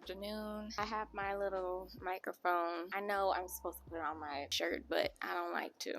afternoon. I have my little microphone. I know I'm supposed to put it on my shirt, but I don't like to.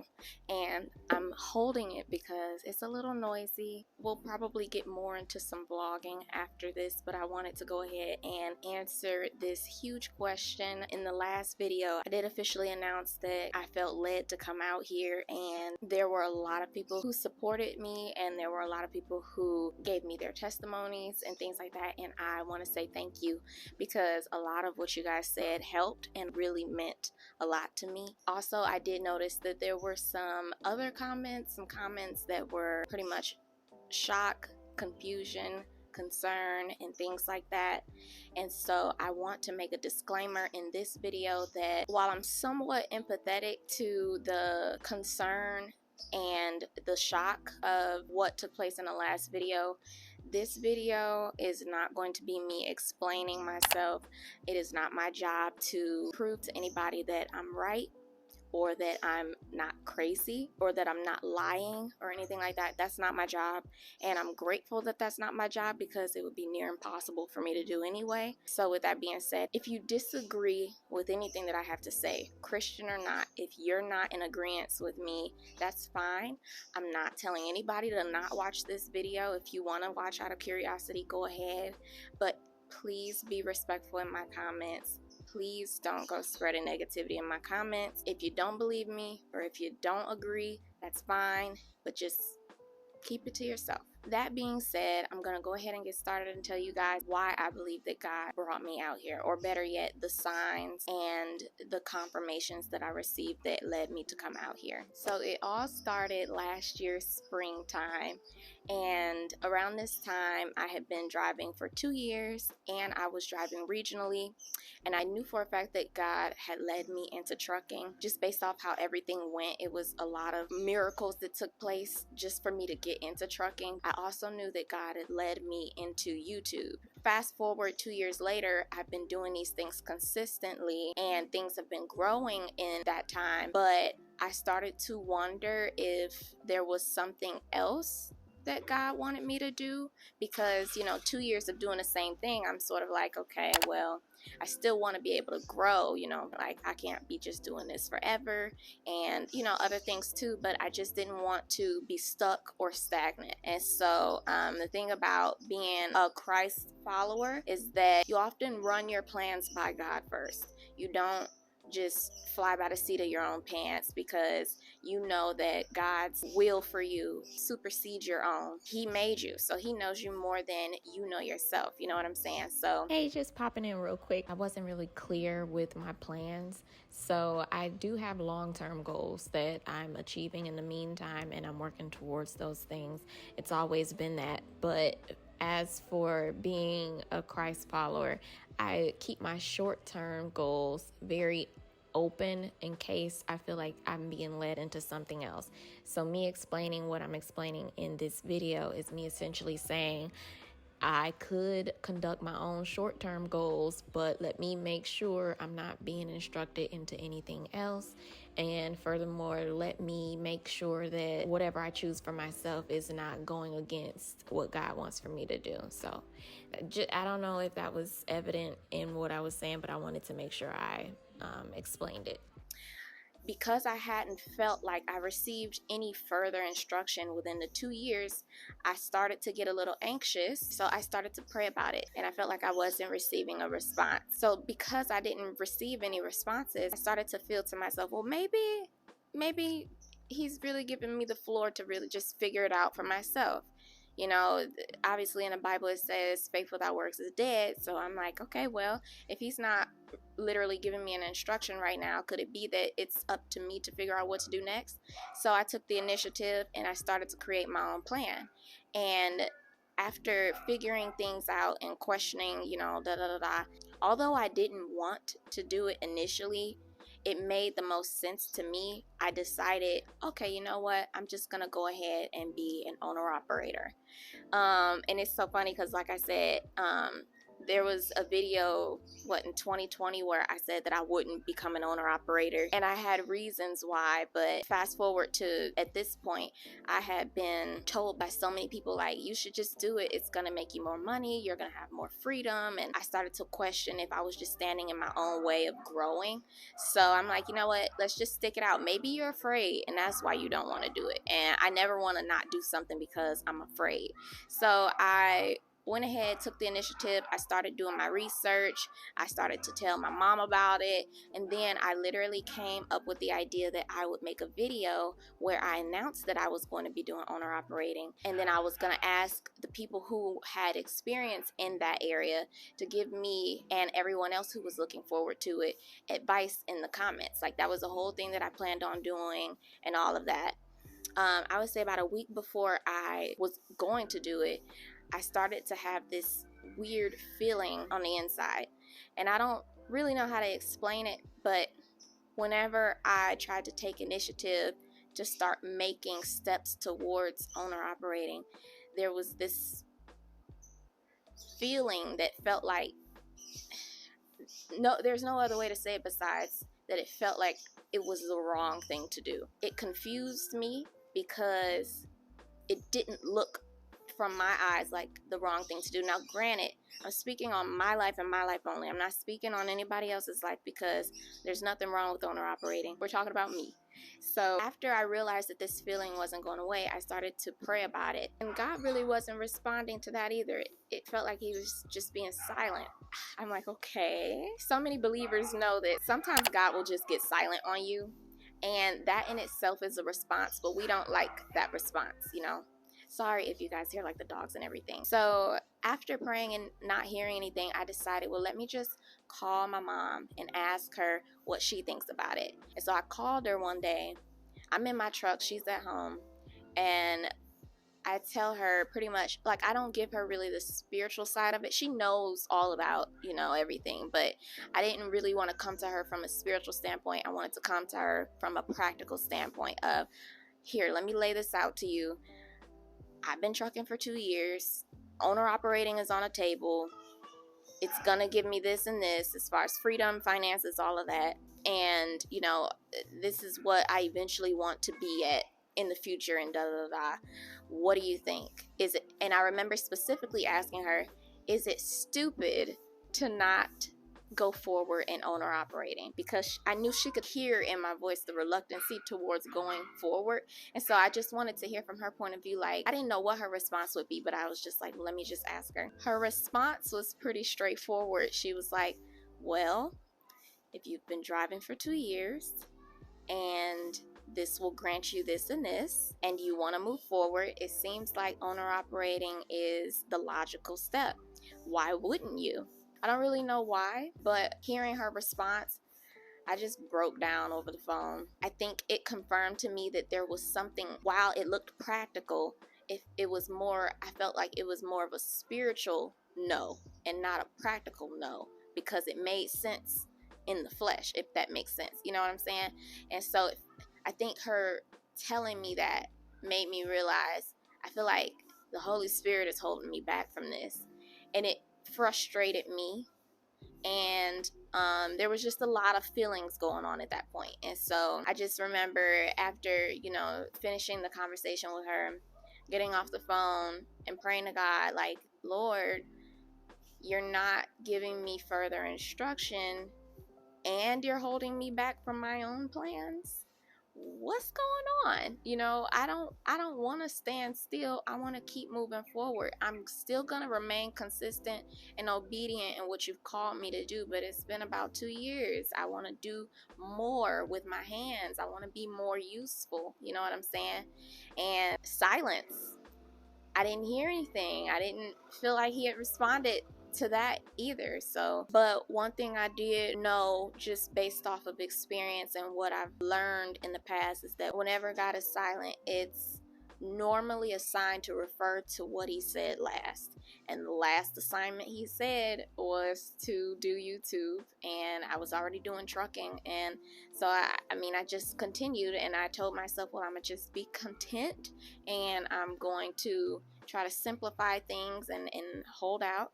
And I'm holding it because it's a little noisy. We'll probably get more into some vlogging after this, but I wanted to go ahead and answer this huge question. In the last video, I did officially announce that I felt led to come out here, and there were a lot of people who supported me, and there were a lot of people who gave me their testimonies and things like that, and I want to say thank you because a lot of what you guys said helped and really meant a lot to me. Also, I did notice that there were some other comments, that were pretty much shock, confusion, concern, and things like that. And so I want to make a disclaimer in this video that while I'm somewhat empathetic to the concern and the shock of what took place in the last video, this video is not going to be me explaining myself. It is not my job to prove to anybody that I'm right, or that I'm not crazy, or that I'm not lying, or anything like that. That's not my job, and I'm grateful that that's not my job because it would be near impossible for me to do anyway. So with that being said, if you disagree with anything that I have to say, Christian or not, if you're not in agreement with me, that's fine. I'm not telling anybody to not watch this video. If you want to watch out of curiosity, go ahead, but please be respectful in my comments. Please don't go spreading negativity in my comments. If you don't believe me or if you don't agree, that's fine, but just keep it to yourself. That being said, I'm going to go ahead and get started and tell you guys why I believe that God brought me out here, or better yet, the signs and the confirmations that I received that led me to come out here. So it all started last year springtime, and around this time I had been driving for 2 years, and I was driving regionally, and I knew for a fact that God had led me into trucking just based off how everything went. It was a lot of miracles that took place just for me to get into trucking. I also knew that God had led me into YouTube. Fast forward 2 years later, I've been doing these things consistently, and things have been growing in that time, but I started to wonder if there was something else that God wanted me to do, because 2 years of doing the same thing, I'm sort of like, okay, well, I still want to be able to grow, like I can't be just doing this forever, and other things too, but I just didn't want to be stuck or stagnant. And so the thing about being a Christ follower is that you often run your plans by God first. You don't just fly by the seat of your own pants, because you know that God's will for you supersedes your own. He made you, so he knows you more than you know yourself. You know what I'm saying? So hey, just popping in real quick. I wasn't really clear with my plans, so I do have long-term goals that I'm achieving in the meantime, and I'm working towards those things. It's always been that. But as for being a Christ follower, I keep my short-term goals very open in case I feel like I'm being led into something else. So me explaining what I'm explaining in this video is me essentially saying I could conduct my own short-term goals, but let me make sure I'm not being instructed into anything else. And furthermore, let me make sure that whatever I choose for myself is not going against what God wants for me to do. So I don't know if that was evident in what I was saying, but I wanted to make sure I explained it. Because I hadn't felt like I received any further instruction within the 2 years, I started to get a little anxious. So I started to pray about it, and I felt like I wasn't receiving a response. So because I didn't receive any responses, I started to feel to myself, well, maybe he's really giving me the floor to really just figure it out for myself. Obviously in the Bible it says faith without works is dead. So I'm like, okay, well, if he's not literally giving me an instruction right now, could it be that it's up to me to figure out what to do next? So I took the initiative and I started to create my own plan. And after figuring things out and questioning, although I didn't want to do it initially, it made the most sense to me. I decided, okay, you know what? I'm just going to go ahead and be an owner-operator. And it's so funny because, like I said, there was a video, in 2020, where I said that I wouldn't become an owner operator, and I had reasons why. But fast forward to at this point, I had been told by so many people, like, you should just do it, it's gonna make you more money, you're gonna have more freedom. And I started to question if I was just standing in my own way of growing. So I'm like, you know what, let's just stick it out. Maybe you're afraid and that's why you don't want to do it, and I never want to not do something because I'm afraid. So I went ahead, took the initiative. I started doing my research. I started to tell my mom about it. And then I literally came up with the idea that I would make a video where I announced that I was going to be doing owner operating. And then I was going to ask the people who had experience in that area to give me and everyone else who was looking forward to it advice in the comments. Like, that was the whole thing that I planned on doing and all of that. I would say about a week before I was going to do it, I started to have this weird feeling on the inside. And I don't really know how to explain it, but whenever I tried to take initiative to start making steps towards owner operating, there was this feeling that felt like, there's no other way to say it besides that it felt like it was the wrong thing to do. It confused me because it didn't look from my eyes like the wrong thing to do. Now, granted, I'm speaking on my life and my life only. I'm not speaking on anybody else's life, because there's nothing wrong with owner operating. We're talking about me. So after I realized that this feeling wasn't going away, I started to pray about it. And God really wasn't responding to that either. It felt like he was just being silent. I'm like, okay. So many believers know that sometimes God will just get silent on you. And that in itself is a response, but we don't like that response, you know? Sorry if you guys hear like the dogs and everything. So after praying and not hearing anything, I decided, well, let me just call my mom and ask her what she thinks about it. And so I called her one day. I'm in my truck, she's at home, and I tell her pretty much, like, I don't give her really the spiritual side of it. She knows all about, everything, but I didn't really want to come to her from a spiritual standpoint. I wanted to come to her from a practical standpoint of, here, let me lay this out to you. I've been trucking for 2 years. Owner operating is on a table. It's going to give me this and this as far as freedom, finances, all of that. And, this is what I eventually want to be at in the future, and da-da-da-da. What do you think? And I remember specifically asking her, is it stupid to not go forward in owner operating? Because I knew she could hear in my voice the reluctancy towards going forward. And so I just wanted to hear from her point of view. Like, I didn't know what her response would be, but I was just like, let me just ask her. Her response was pretty straightforward. She was like, well, if you've been driving for 2 years and this will grant you this and this, and you want to move forward, it seems like owner operating is the logical step. Why wouldn't you? I don't really know why, but hearing her response, I just broke down over the phone. I think it confirmed to me that there was something, while it looked practical, it was more, I felt like it was more of a spiritual no and not a practical no, because it made sense in the flesh, if that makes sense. You know what I'm saying? And so I think her telling me that made me realize, I feel like the Holy Spirit is holding me back from this. And it frustrated me. And there was just a lot of feelings going on at that point. And so I just remember after, finishing the conversation with her, getting off the phone and praying to God, like, Lord, you're not giving me further instruction, and you're holding me back from my own plans. What's going on? I don't want to stand still. I want to keep moving forward. I'm still going to remain consistent and obedient in what you've called me to do, but it's been about 2 years. I want to do more with my hands. I want to be more useful. You know what I'm saying? And silence. I didn't hear anything. I didn't feel like he had responded to that either. So, but one thing I did know, just based off of experience and what I've learned in the past, is that whenever God is silent, it's normally a sign to refer to what he said last. And the last assignment he said was to do YouTube, and I was already doing trucking. And so I just continued, and I told myself, well, I'm gonna just be content, and I'm going to try to simplify things and hold out.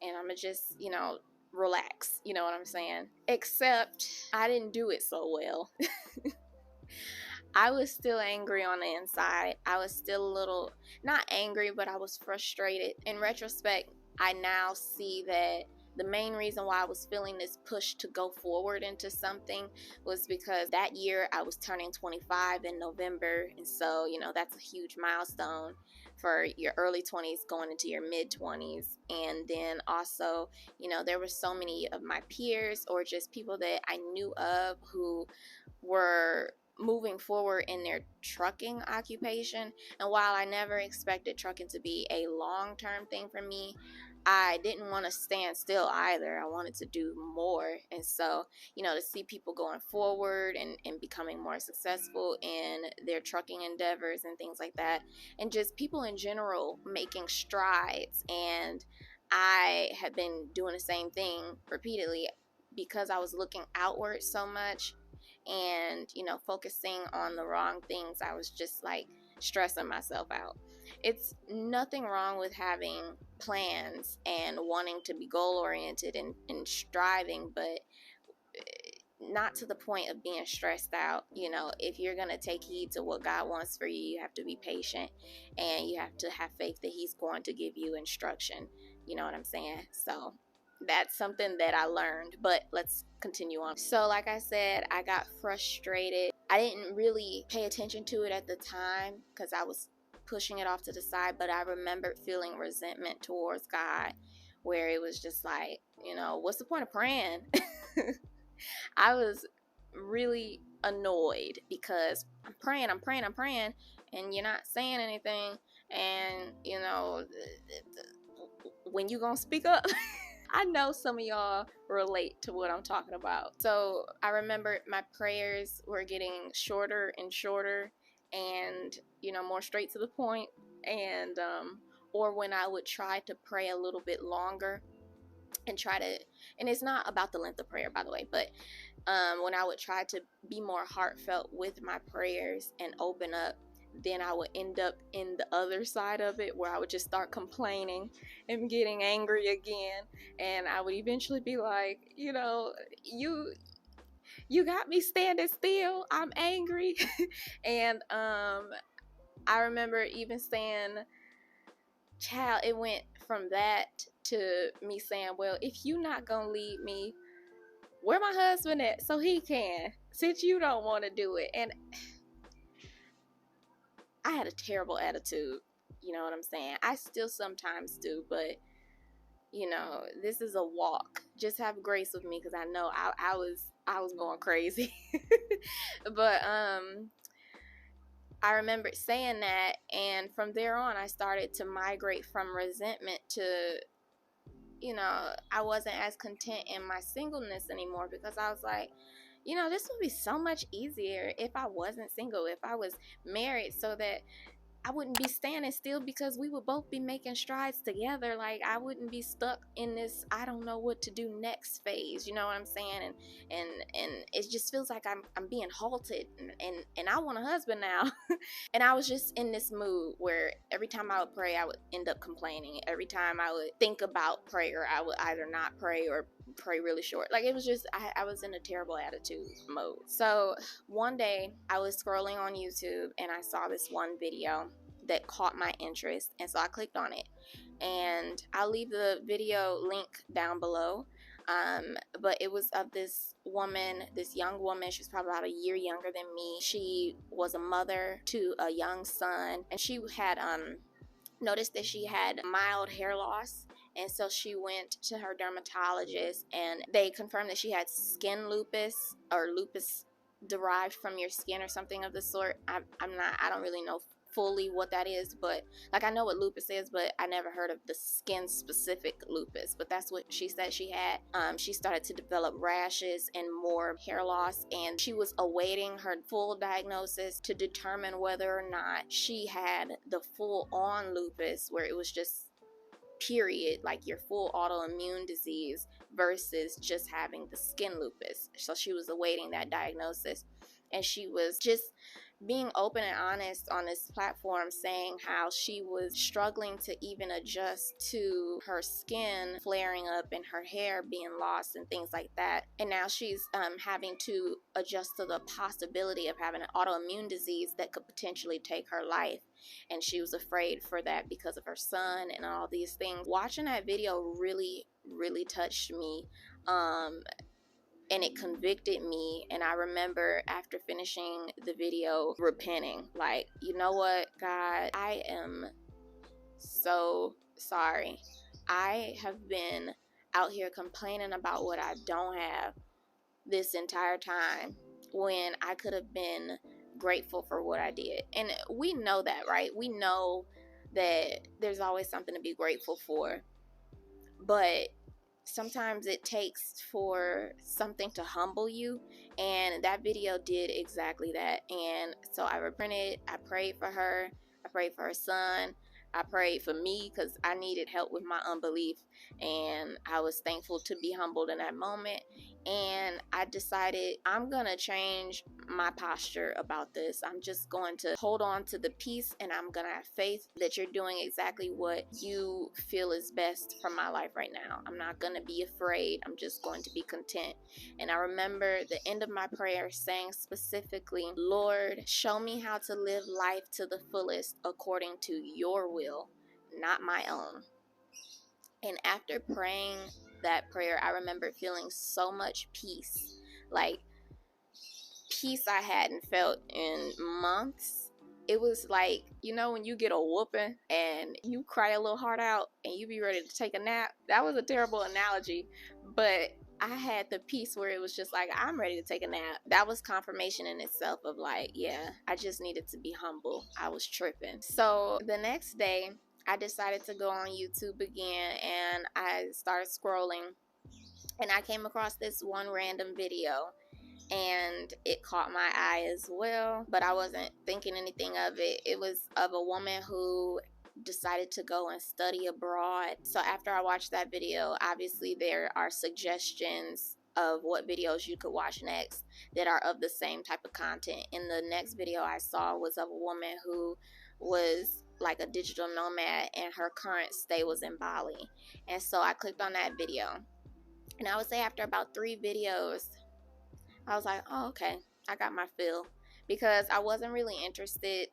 and I'm gonna just, relax. You know what I'm saying? Except I didn't do it so well. I was still angry on the inside. I was still a little, not angry, but I was frustrated. In retrospect, I now see that the main reason why I was feeling this push to go forward into something was because that year I was turning 25 in November. And so, that's a huge milestone for your early 20s going into your mid 20s. And then also, there were so many of my peers or just people that I knew of who were moving forward in their trucking occupation. And while I never expected trucking to be a long-term thing for me, I didn't want to stand still either. I wanted to do more. And so, to see people going forward and becoming more successful in their trucking endeavors and things like that, and just people in general making strides. And I had been doing the same thing repeatedly because I was looking outward so much and focusing on the wrong things. I was just like stressing myself out. It's nothing wrong with having plans and wanting to be goal oriented and striving, but not to the point of being stressed out. If you're going to take heed to what God wants for you, you have to be patient and you have to have faith that He's going to give you instruction. You know what I'm saying? So that's something that I learned, but let's continue on. So like I said, I got frustrated. I didn't really pay attention to it at the time because I was pushing it off to the side, but I remembered feeling resentment towards God, where it was just like, what's the point of praying? I was really annoyed because I'm praying, and you're not saying anything, and when you gonna speak up? I know some of y'all relate to what I'm talking about. So I remember my prayers were getting shorter and shorter and, more straight to the point. And, or when I would try to pray a little bit longer and and it's not about the length of prayer, by the way, but when I would try to be more heartfelt with my prayers and open up, then I would end up in the other side of it where I would just start complaining and getting angry again. And I would eventually be like, you got me standing still. I'm angry. And I remember even saying, child, it went from that to me saying, well, if you not gonna lead me, where my husband at so he can, since you don't want to do it. And I had a terrible attitude, you know what I'm saying? I still sometimes do, but this is a walk. Just have grace with me because I know I was going crazy. But I remember saying that, and from there on I started to migrate from resentment to I wasn't as content in my singleness anymore, because I was like, this would be so much easier if I wasn't single, if I was married, so that I wouldn't be standing still because we would both be making strides together. Like, I wouldn't be stuck in this I don't know what to do next phase. You know what I'm saying? And it just feels like I'm being halted, and I want a husband now. And I was just in this mood where every time I would pray, I would end up complaining. Every time I would think about prayer, I would either not pray or pray really short. Like, it was just, I was in a terrible attitude mode. So one day I was scrolling on YouTube and I saw this one video that caught my interest, and so I clicked on it, and I'll leave the video link down below. But it was of this woman, this young woman. She was probably about a year younger than me. She was a mother to a young son, and she had noticed that she had mild hair loss. And so she went to her dermatologist, and they confirmed that she had skin lupus, or lupus derived from your skin, or something of the sort. I don't really know fully what that is, but like, I know what lupus is, but I never heard of the skin specific lupus. But that's what she said she had. She started to develop rashes and more hair loss, and she was awaiting her full diagnosis to determine whether or not she had the full on lupus, where it was just period, like your full autoimmune disease, versus just having the skin lupus. So she was awaiting that diagnosis, and she was just being open and honest on this platform, saying how she was struggling to even adjust to her skin flaring up and her hair being lost and things like that. And now she's having to adjust to the possibility of having an autoimmune disease that could potentially take her life. And she was afraid for that because of her son and all these things. Watching that video really, really touched me. And it convicted me. And I remember after finishing the video repenting, like, you know what, God, I am so sorry. I have been out here complaining about what I don't have this entire time when I could have been grateful for what I did. And we know that, right? We know that there's always something to be grateful for. But sometimes it takes for something to humble you, and that video did exactly that. And so I repented. I prayed for her. I prayed for her son. I prayed for me because I needed help with my unbelief, and I was thankful to be humbled in that moment. And I decided I'm gonna change my posture about this. I'm just going to hold on to the peace, and I'm gonna have faith that you're doing exactly what you feel is best for my life right now. I'm not gonna be afraid. I'm just going to be content. And I remember the end of my prayer saying specifically, Lord, show me how to live life to the fullest according to your will, not my own. And after praying that prayer, I remember feeling so much peace, like peace I hadn't felt in months. It was like, you know, when you get a whooping and you cry a little heart out and you be ready to take a nap. That was a terrible analogy, but I had the peace where it was just like, I'm ready to take a nap. That was confirmation in itself of like, yeah, I just needed to be humble. I was tripping. So the next day, I decided to go on YouTube again, and I started scrolling, and I came across this one random video, and it caught my eye as well, but I wasn't thinking anything of it. It was of a woman who decided to go and study abroad. So after I watched that video, obviously there are suggestions of what videos you could watch next that are of the same type of content. And the next video I saw was of a woman who was like a digital nomad, and her current stay was in Bali. And so I clicked on that video, and I would say after about 3 videos, I was like, oh, okay, I got my fill. Because I wasn't really interested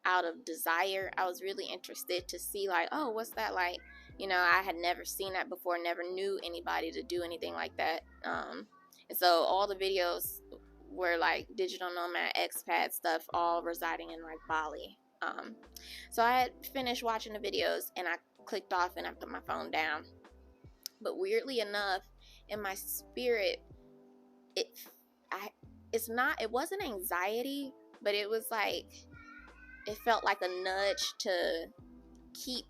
out of desire. I was really interested to see, like, oh, what's that like? You know, I had never seen that before, never knew anybody to do anything like that. And so all the videos were like digital nomad expat stuff, all residing in like Bali. So I had finished watching the videos, and I clicked off and I put my phone down. But weirdly enough, in my spirit, it wasn't anxiety, but it was like, it felt like a nudge to keep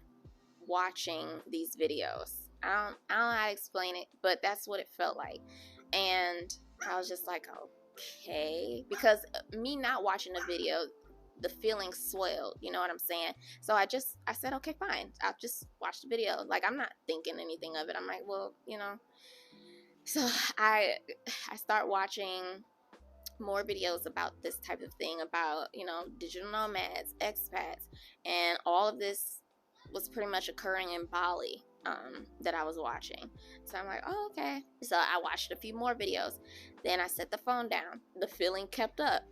watching these videos. I don't know how to explain it, but that's what it felt like. And I was just like, okay, because me not watching the video, the feeling swelled, you know what I'm saying? So I said, okay, fine, I'll just watch the video. Like, I'm not thinking anything of it. I'm like, well, you know. So I start watching more videos about this type of thing, about, you know, digital nomads, expats, and all of this was pretty much occurring in Bali, that I was watching. So I'm like, oh, okay. So I watched a few more videos. Then I set the phone down. The feeling kept up.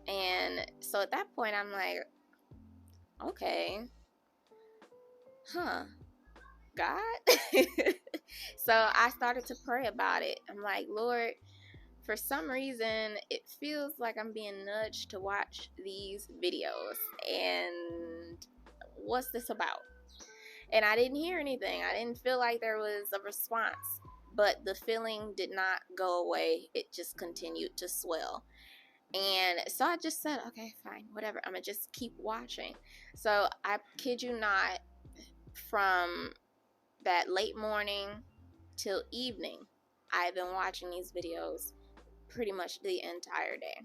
And so at that point, I'm like, okay, God. So I started to pray about it. I'm like, Lord, for some reason, it feels like I'm being nudged to watch these videos. And what's this about? And I didn't hear anything. I didn't feel like there was a response. But the feeling did not go away. It just continued to swell. And so I just said, okay, fine, whatever. I'm going to just keep watching. So I kid you not, from that late morning till evening, I've been watching these videos pretty much the entire day.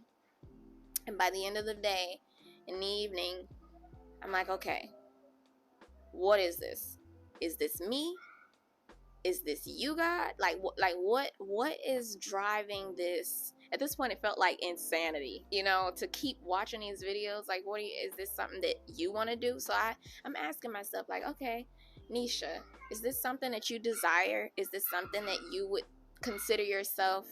And by the end of the day, in the evening, I'm like, okay, what is this? Is this me? Is this you, God? Like what is driving this At this point, it felt like insanity, you know, to keep watching these videos. Like, is this something that you want to do? So I'm asking myself, like, okay, Nisha, is this something that you desire? Is this something that you would consider yourself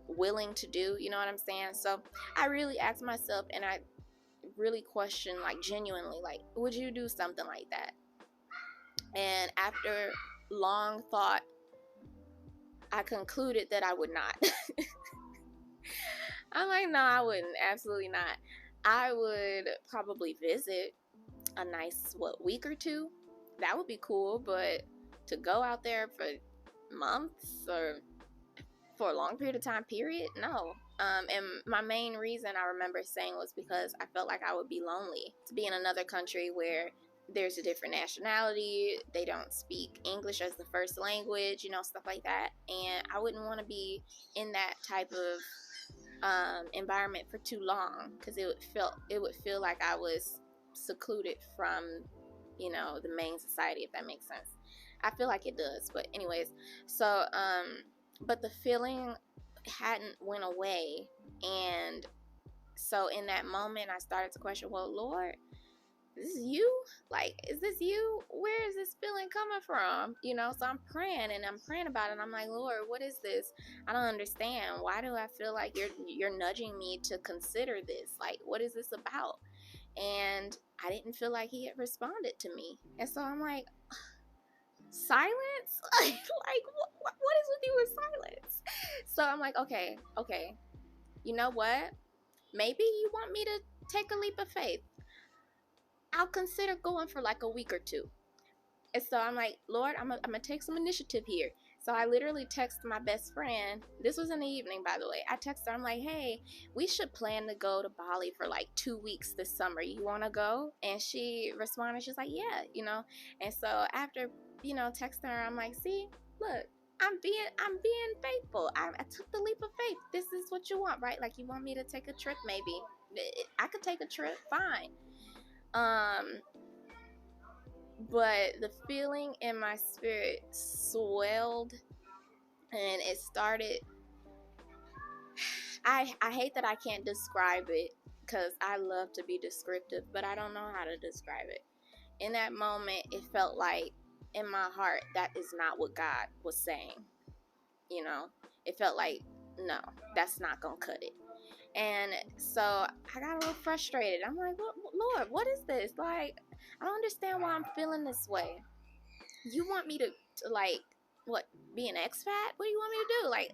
willing to do? You know what I'm saying? So I really asked myself, and I really questioned, like, genuinely, like, would you do something like that? And after long thought, I concluded that I would not. I'm like, no, I wouldn't. Absolutely not. I would probably visit a nice, week or two. That would be cool, but to go out there for months or for a long period of time, period, no. And my main reason, I remember saying, was because I felt like I would be lonely to be in another country where there's a different nationality, they don't speak English as the first language, you know, stuff like that. And I wouldn't want to be in that type of environment for too long, because it would feel like I was secluded from, you know, the main society, if that makes sense. I feel like it does, but anyways, so but the feeling hadn't went away, and so in that moment I started to question, well, Lord, this is you? Like, is this you? Where is this feeling coming from? You know, so I'm praying about it, and I'm like, Lord, what is this? I don't understand. Why do I feel like you're nudging me to consider this? Like, what is this about? And I didn't feel like he had responded to me. And so I'm like, silence? like what is with you with silence? So I'm like, okay, you know what? Maybe you want me to take a leap of faith. I'll consider going for like a week or two. And so I'm like, Lord, I'm gonna take some initiative here. So I literally texted my best friend. This was in the evening, by the way. I texted her. I'm like, hey, we should plan to go to Bali for like 2 weeks this summer. You want to go? And she responded. She's like, yeah, you know. And so after, you know, texting her, I'm like, see, look, I'm being faithful. I took the leap of faith. This is what you want, right? Like, you want me to take a trip? Maybe I could take a trip. Fine. But the feeling in my spirit swelled, and it started, I hate that I can't describe it, because I love to be descriptive, but I don't know how to describe it. In that moment, it felt like in my heart, that is not what God was saying. You know, it felt like, no, that's not gonna cut it. And so I got a little frustrated. I'm like, Lord, what is this? Like, I don't understand why I'm feeling this way. You want me to like, what, be an expat? What do you want me to do? Like,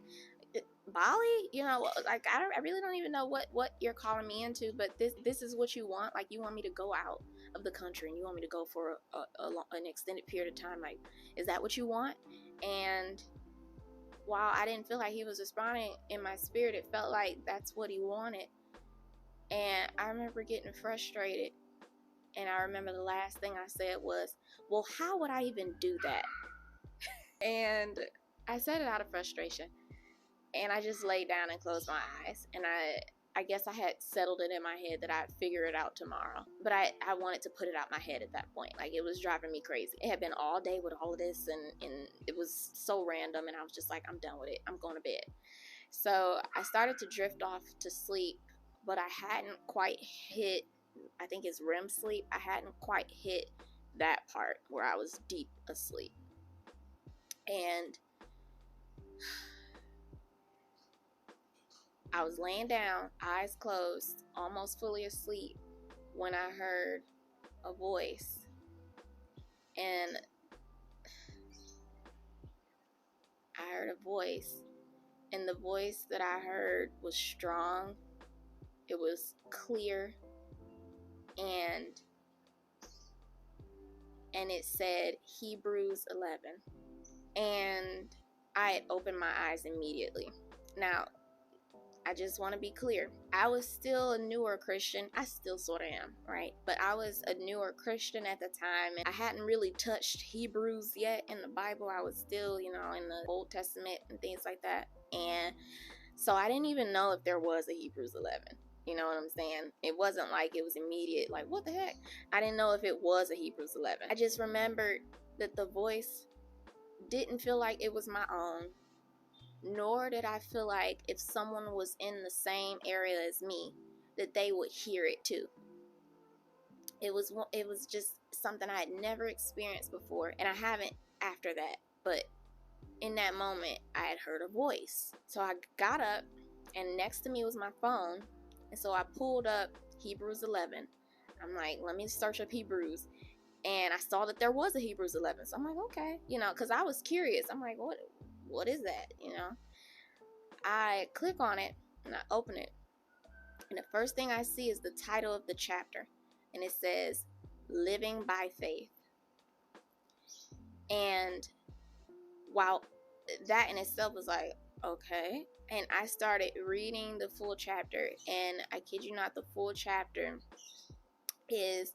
Bali? You know, like, I really don't even know what you're calling me into, but this is what you want? Like, you want me to go out of the country, and you want me to go for an extended period of time? Like, is that what you want? And while I didn't feel like he was responding, in my spirit, it felt like that's what he wanted. And I remember getting frustrated. And I remember the last thing I said was, well, how would I even do that? And I said it out of frustration. And I just laid down and closed my eyes. And I guess I had settled it in my head that I'd figure it out tomorrow. But I wanted to put it out my head at that point. Like, it was driving me crazy. It had been all day with all of this, and it was so random, and I was just like, I'm done with it. I'm going to bed. So I started to drift off to sleep, but I hadn't quite hit, I think it's REM sleep. I hadn't quite hit that part where I was deep asleep. And I was laying down, eyes closed, almost fully asleep, when I heard a voice. And I heard a voice, and the voice that I heard was strong. It was clear, and it said Hebrews 11. And I had opened my eyes immediately. Now, I just want to be clear. I was still a newer Christian. I still sort of am, right? But I was a newer Christian at the time, and I hadn't really touched Hebrews yet in the Bible. I was still, you know, in the Old Testament and things like that. And so I didn't even know if there was a Hebrews 11. You know what I'm saying? It wasn't like it was immediate, like, what the heck? I didn't know if it was a Hebrews 11. I just remembered that the voice didn't feel like it was my own. nor did I feel like if someone was in the same area as me, that they would hear it too. It was just something I had never experienced before, and I haven't after that. But in that moment, I had heard a voice. So I got up, and next to me was my phone, and so I pulled up Hebrews 11. I'm like, let me search up Hebrews, and I saw that there was a Hebrews 11. So I'm like, okay, because I was curious. I'm like, what is that? I click on it and I open it, and the first thing I see is the title of the chapter, and it says Living by Faith. And while that in itself was like, okay, and I started reading the full chapter, and I kid you not, the full chapter is,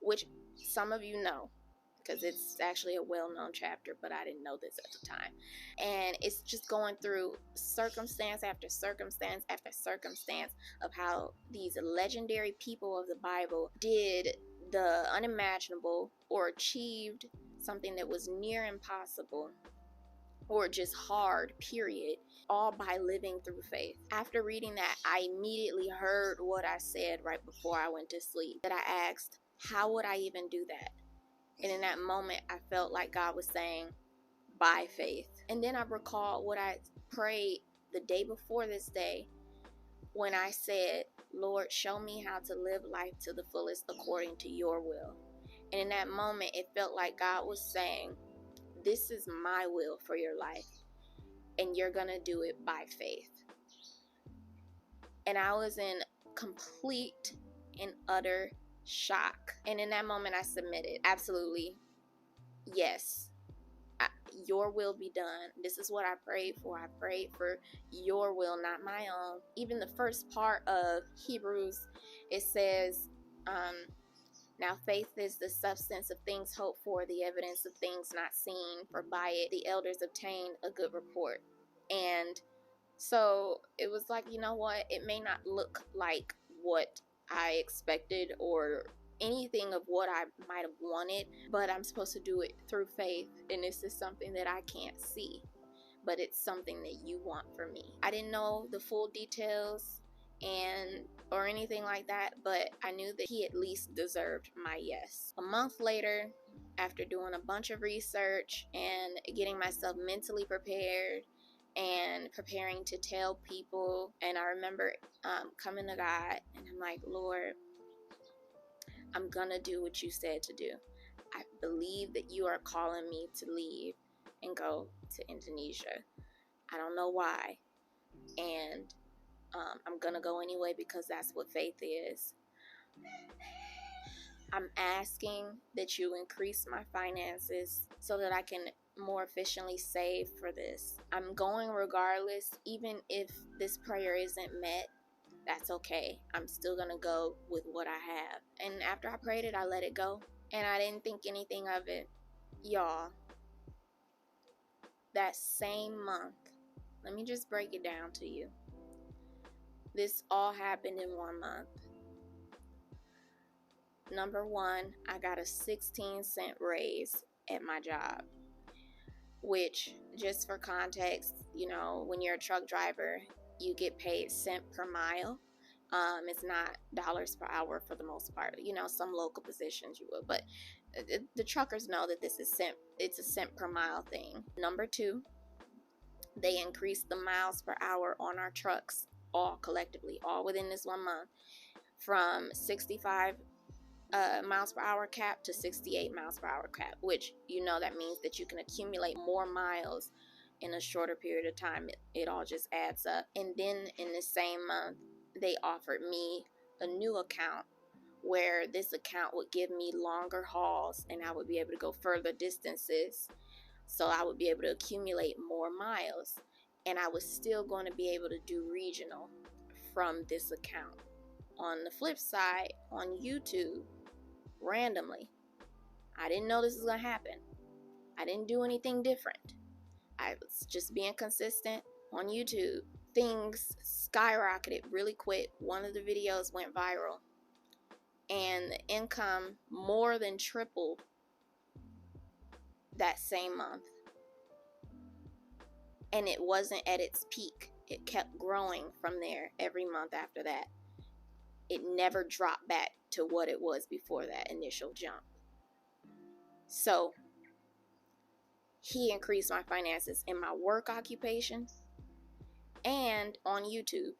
which some of you know, because it's actually a well-known chapter, but I didn't know this at the time. And it's just going through circumstance after circumstance after circumstance of how these legendary people of the Bible did the unimaginable or achieved something that was near impossible or just hard, period, all by living through faith. After reading that, I immediately heard what I said right before I went to sleep, that I asked, how would I even do that? And in that moment, I felt like God was saying, by faith. And then I recalled what I prayed the day before this day when I said, Lord, show me how to live life to the fullest according to your will. And in that moment, it felt like God was saying, this is my will for your life, and you're going to do it by faith. And I was in complete and utter shock. And in that moment, I submitted. Absolutely. Yes. Your will be done. This is what I prayed for. I prayed for your will, not my own. Even the first part of Hebrews, it says, now faith is the substance of things hoped for, the evidence of things not seen, for by it the elders obtained a good report. And so it was like, you know what? It may not look like what I expected or anything of what I might have wanted, but I'm supposed to do it through faith. And this is something that I can't see, but it's something that you want for me. I didn't know the full details or anything like that, but I knew that he at least deserved my yes. A month later, after doing a bunch of research and getting myself mentally prepared and preparing to tell people, and I remember coming to God, and I'm like, Lord, I'm gonna do what you said to do. I believe that you are calling me to leave and go to Indonesia. I don't know why, and I'm gonna go anyway because that's what faith is. I'm asking that you increase my finances so that I can more efficiently save for this. I'm going regardless, even if this prayer isn't met. That's okay. I'm still gonna go with what I have. And after I prayed it, I let it go, and I didn't think anything of it. Y'all, that same month, let me just break it down to you. This all happened in 1 month. Number one, I got a 16-cent raise at my job, which, just for context, when you're a truck driver, you get paid cent per mile. It's not dollars per hour for the most part. Some local positions you will, but the truckers know that it's a cent per mile thing. Number two, they increased the miles per hour on our trucks, all collectively, all within this 1 month, from 65 miles per hour cap to 68 miles per hour cap, which that means that you can accumulate more miles in a shorter period of time. It all just adds up. And then in the same month, they offered me a new account where this account would give me longer hauls, and I would be able to go further distances, so I would be able to accumulate more miles, and I was still going to be able to do regional from this account. On the flip side, on YouTube, randomly, I didn't know this was going to happen. I didn't do anything different. I was just being consistent on YouTube. Things skyrocketed really quick. One of the videos went viral, and the income more than tripled that same month. and it wasn't at its peak. It kept growing from there every month after that. It never dropped back to what it was before that initial jump. So he increased my finances in my work occupation and on YouTube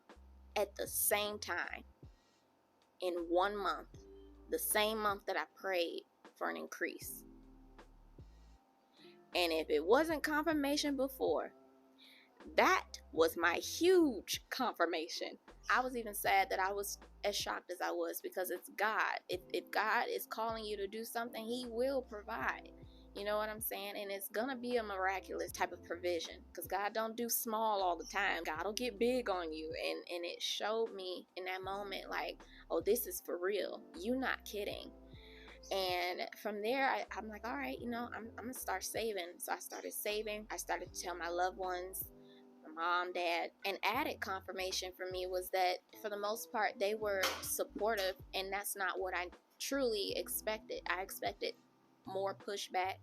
at the same time in 1 month, the same month that I prayed for an increase. And if it wasn't confirmation before, that was my huge confirmation. I was even sad that I was as shocked as I was, because it's God. If God is calling you to do something, he will provide. You know what I'm saying? And it's gonna be a miraculous type of provision, because God don't do small all the time. God will get big on you. And it showed me in that moment, like, oh, this is for real. You not kidding. And from there, I'm like, all right, I'm gonna start saving. So I started saving. I started to tell my loved ones, my mom, dad. And added confirmation for me was that for the most part, they were supportive, and that's not what I truly expected. I expected more pushback.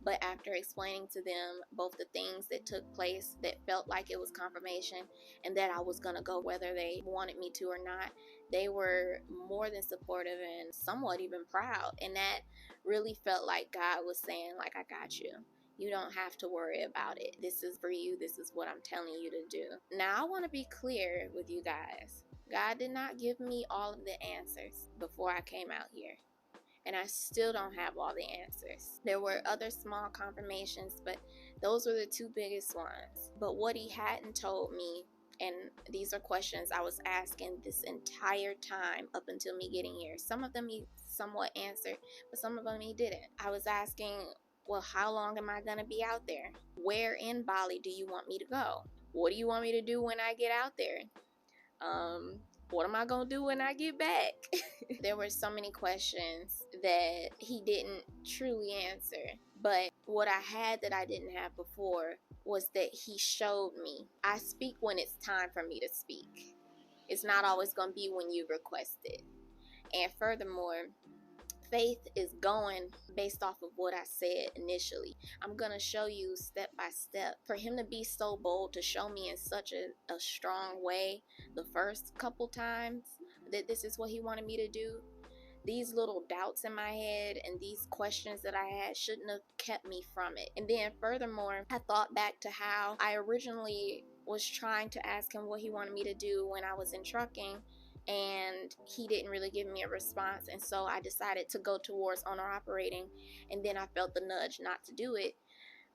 But after explaining to them both the things that took place that felt like it was confirmation, and that I was going to go whether they wanted me to or not, they were more than supportive and somewhat even proud. And that really felt like God was saying, like, I got you. You don't have to worry about it. This is for you. This is what I'm telling you to do. Now, I want to be clear with you guys. God did not give me all of the answers before I came out here. And I still don't have all the answers. There were other small confirmations, but those were the two biggest ones. But what he hadn't told me, and these are questions I was asking this entire time up until me getting here. Some of them he somewhat answered, but some of them he didn't. I was asking, well, how long am I going to be out there? Where in Bali do you want me to go? What do you want me to do when I get out there? What am I gonna do when I get back? There were so many questions that he didn't truly answer. But what I had that I didn't have before was that he showed me. I speak when it's time for me to speak. It's not always gonna be when you request it. And furthermore, faith is going based off of what I said initially. I'm going to show you step by step. For him to be so bold to show me in such a strong way the first couple times that this is what he wanted me to do, these little doubts in my head and these questions that I had shouldn't have kept me from it. And then furthermore, I thought back to how I originally was trying to ask him what he wanted me to do when I was in trucking, and he didn't really give me a response. And so I decided to go towards owner operating, and then I felt the nudge not to do it.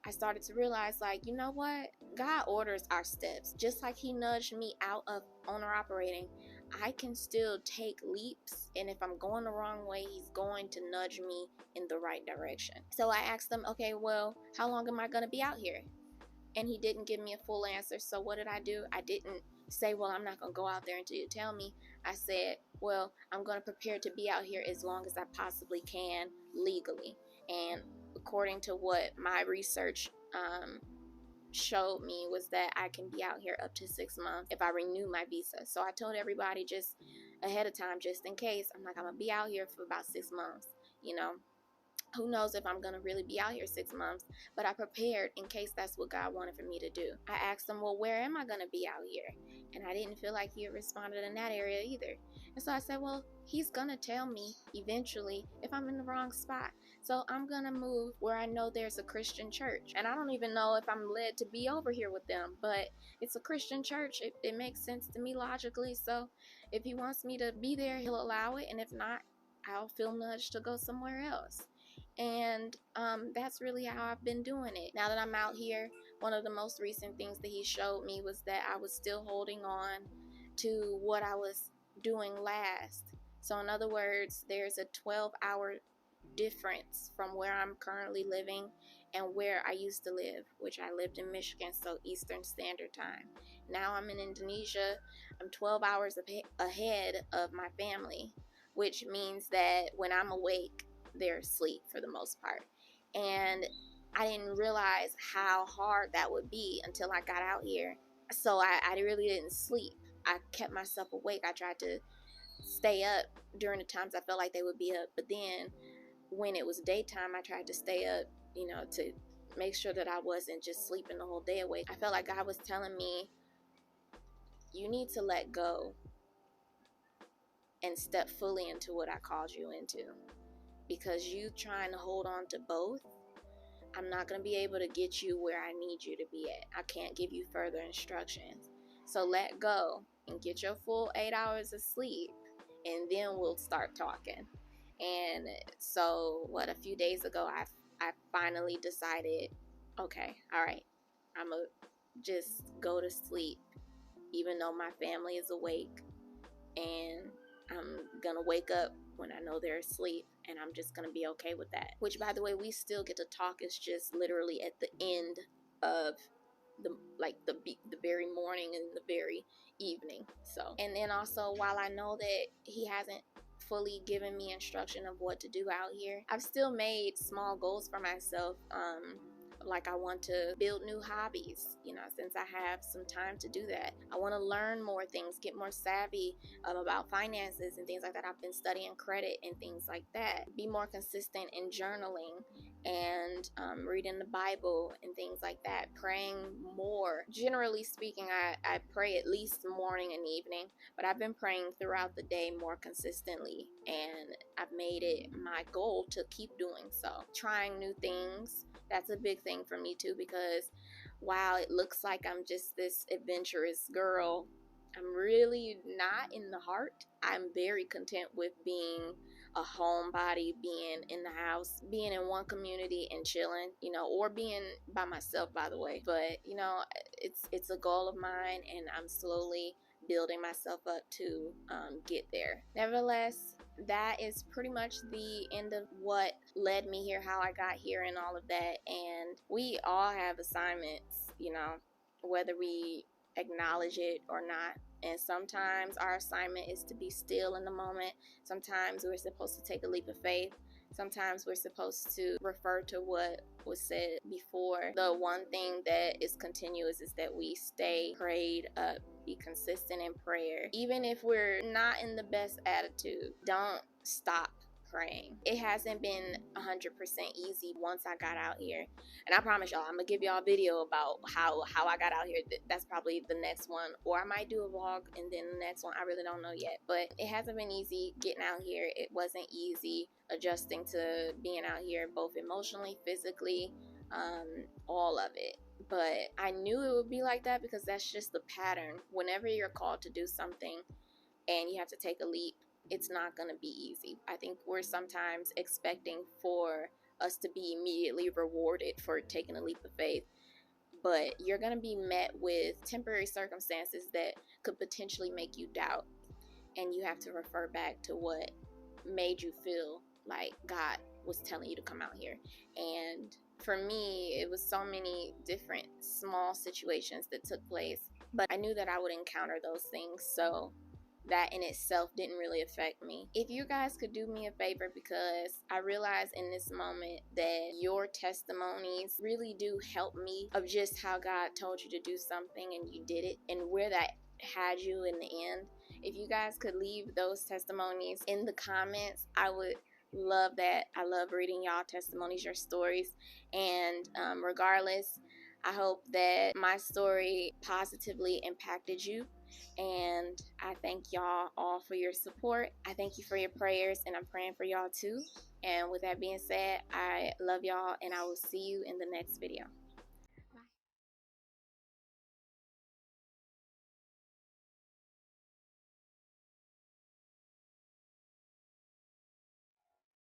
I started to realize, like, you know what? God orders our steps. Just like he nudged me out of owner operating, I can still take leaps, and if I'm going the wrong way, he's going to nudge me in the right direction. So I asked him, okay, well, how long am I going to be out here? And he didn't give me a full answer. So what did I do? I didn't say, well, I'm not going to go out there until you tell me. I said, well, I'm going to prepare to be out here as long as I possibly can legally. And according to what my research showed me was that I can be out here up to 6 months if I renew my visa. So I told everybody just ahead of time, just in case, I'm like, I'm going to be out here for about 6 months, Who knows if I'm going to really be out here 6 months, but I prepared in case that's what God wanted for me to do. I asked him, well, where am I going to be out here? And I didn't feel like he had responded in that area either. And so I said, well, he's going to tell me eventually if I'm in the wrong spot. So I'm going to move where I know there's a Christian church. And I don't even know if I'm led to be over here with them, but it's a Christian church. It makes sense to me logically. So if he wants me to be there, he'll allow it. And if not, I'll feel nudged to go somewhere else. And that's really how I've been doing it. Now that I'm out here, one of the most recent things that he showed me was that I was still holding on to what I was doing last. So in other words, there's a 12-hour difference from where I'm currently living and where I used to live, which I lived in Michigan, so Eastern Standard Time. Now I'm in Indonesia. I'm 12 hours ahead of my family, which means that when I'm awake, they're asleep for the most part. And I didn't realize how hard that would be until I got out here. So I really didn't sleep. I kept myself awake. I tried to stay up during the times I felt like they would be up. But then when it was daytime, I tried to stay up, to make sure that I wasn't just sleeping the whole day away. I felt like God was telling me, you need to let go and step fully into what I called you into. Because you trying to hold on to both, I'm not going to be able to get you where I need you to be at. I can't give you further instructions. So let go and get your full 8 hours of sleep, and then we'll start talking. And so, a few days ago, I finally decided, okay, all right, I'm going to just go to sleep, even though my family is awake. And I'm going to wake up when I know they're asleep, and I'm just going to be okay with that. Which, by the way, we still get to talk. It's just literally at the end of the very morning and the very evening. So, and then also, while I know that he hasn't fully given me instruction of what to do out here, I've still made small goals for myself. Like, I want to build new hobbies, since I have some time to do that. I want to learn more things, get more savvy about finances and things like that. I've been studying credit and things like that. Be more consistent in journaling and reading the Bible and things like that. Praying more. Generally speaking, I pray at least morning and evening, but I've been praying throughout the day more consistently, and I've made it my goal to keep doing so. Trying new things. That's a big thing for me too, because while it looks like I'm just this adventurous girl, I'm really not in the heart. I'm very content with being a homebody, being in the house, being in one community and chilling, or being by myself, by the way. But, it's a goal of mine, and I'm slowly building myself up to get there. Nevertheless, that is pretty much the end of what led me here, how I got here and all of that. And we all have assignments, whether we acknowledge it or not. And sometimes our assignment is to be still in the moment. Sometimes we're supposed to take a leap of faith. Sometimes we're supposed to refer to what was said before. The one thing that is continuous is that we stay prayed up, be consistent in prayer. Even if we're not in the best attitude, don't stop praying. It hasn't been 100% easy once I got out here. And I promise y'all, I'm going to give y'all a video about how I got out here. That's probably the next one. Or I might do a vlog and then the next one. I really don't know yet. But it hasn't been easy getting out here. It wasn't easy adjusting to being out here, both emotionally, physically, all of it. But I knew it would be like that because that's just the pattern. Whenever you're called to do something and you have to take a leap, it's not going to be easy. I think we're sometimes expecting for us to be immediately rewarded for taking a leap of faith, but you're going to be met with temporary circumstances that could potentially make you doubt, and you have to refer back to what made you feel like God was telling you to come out here. And for me, it was so many different small situations that took place, but I knew that I would encounter those things, so that in itself didn't really affect me. If you guys could do me a favor, because I realize in this moment that your testimonies really do help me of just how God told you to do something and you did it, and where that had you in the end. If you guys could leave those testimonies in the comments, I would love that. I love reading y'all testimonies, your stories, and regardless, I hope that my story positively impacted you, and I thank y'all all for your support. I thank you for your prayers, and I'm praying for y'all too. And with that being said, I love y'all, and I will see you in the next video.